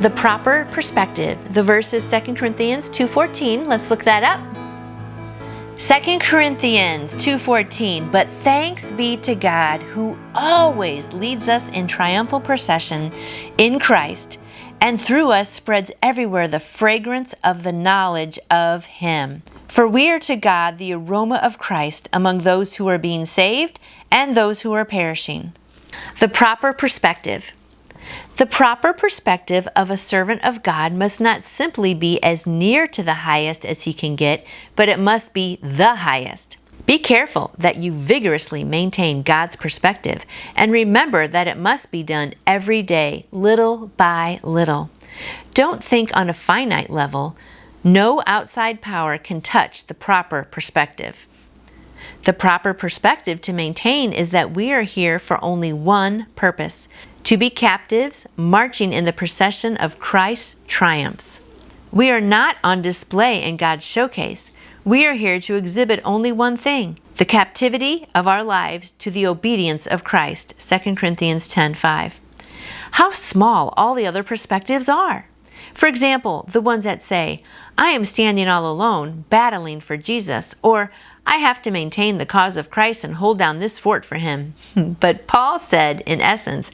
The proper perspective. The verse is 2 Corinthians 2:14. Let's look that up. 2 Corinthians 2:14, but thanks be to God who always leads us in triumphal procession in Christ, and through us spreads everywhere the fragrance of the knowledge of Him. For we are to God the aroma of Christ among those who are being saved and those who are perishing. The proper perspective. The proper perspective of a servant of God must not simply be as near to the highest as he can get, but it must be the highest. Be careful that you vigorously maintain God's perspective, and remember that it must be done every day, little by little. Don't think on a finite level. No outside power can touch the proper perspective. The proper perspective to maintain is that we are here for only one purpose: to be captives marching in the procession of Christ's triumphs. We are not on display in God's showcase. We are here to exhibit only one thing: the captivity of our lives to the obedience of Christ. 2 Corinthians 10:5. How small all the other perspectives are. For example, the ones that say, I am standing all alone, battling for Jesus, or I have to maintain the cause of Christ and hold down this fort for Him. But Paul said, in essence,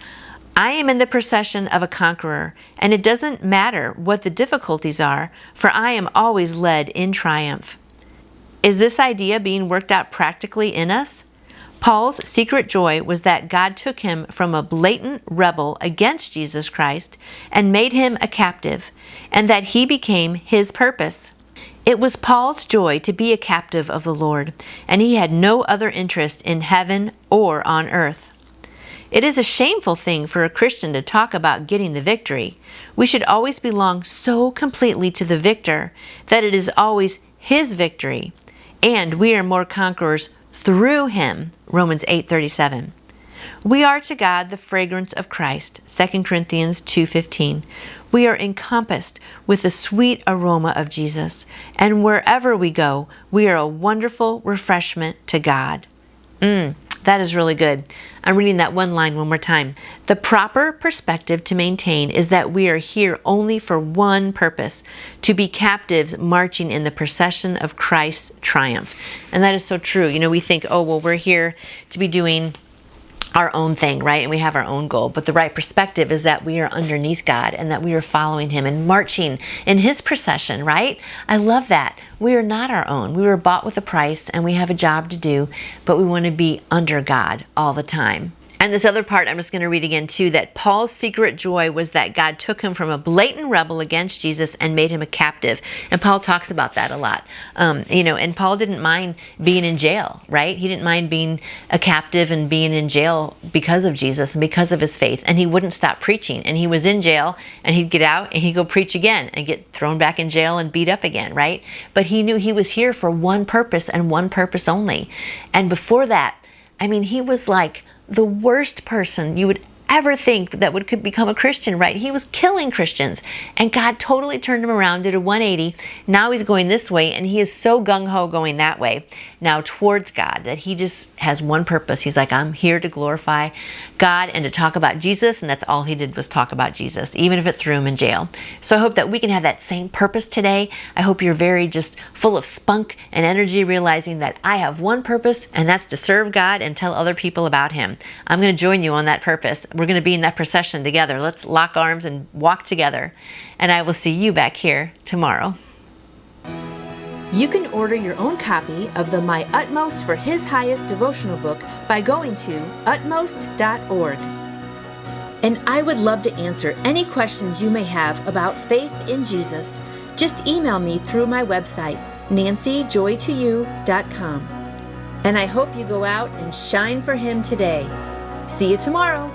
I am in the procession of a conqueror, and it doesn't matter what the difficulties are, for I am always led in triumph. Is this idea being worked out practically in us? Paul's secret joy was that God took him from a blatant rebel against Jesus Christ and made him a captive, and that he became His purpose. It was Paul's joy to be a captive of the Lord, and he had no other interest in heaven or on earth. It is a shameful thing for a Christian to talk about getting the victory. We should always belong so completely to the victor that it is always His victory, and we are more conquerors through Him. Romans 8:37. We are to God the fragrance of Christ. 2 Corinthians 2:15. We are encompassed with the sweet aroma of Jesus, and wherever we go, we are a wonderful refreshment to God. That is really good. I'm reading that one line one more time. The proper perspective to maintain is that we are here only for one purpose: to be captives marching in the procession of Christ's triumph. And that is so true. You know, we think, oh, well, we're here to be doing our own thing, right? And we have our own goal. But the right perspective is that we are underneath God and that we are following Him and marching in His procession, right? I love that. We are not our own. We were bought with a price and we have a job to do, but we want to be under God all the time. And this other part I'm just going to read again too, that Paul's secret joy was that God took him from a blatant rebel against Jesus and made him a captive. And Paul talks about that a lot. And Paul didn't mind being in jail, right? He didn't mind being a captive and being in jail because of Jesus and because of his faith. And he wouldn't stop preaching. And he was in jail and he'd get out and he'd go preach again and get thrown back in jail and beat up again, right? But he knew he was here for one purpose and one purpose only. And before that, he was like the worst person you would ever think that could become a Christian, right? He was killing Christians, and God totally turned him around, did a 180. Now he's going this way, and he is so gung-ho going that way now towards God that he just has one purpose. He's like, I'm here to glorify God and to talk about Jesus, and that's all he did was talk about Jesus, even if it threw him in jail. So I hope that we can have that same purpose today. I hope you're very just full of spunk and energy, realizing that I have one purpose, and that's to serve God and tell other people about Him. I'm going to join you on that purpose. We're going to be in that procession together. Let's lock arms and walk together. And I will see you back here tomorrow. You can order your own copy of the My Utmost for His Highest devotional book by going to utmost.org. And I would love to answer any questions you may have about faith in Jesus. Just email me through my website, nancyjoytoyou.com. And I hope you go out and shine for Him today. See you tomorrow.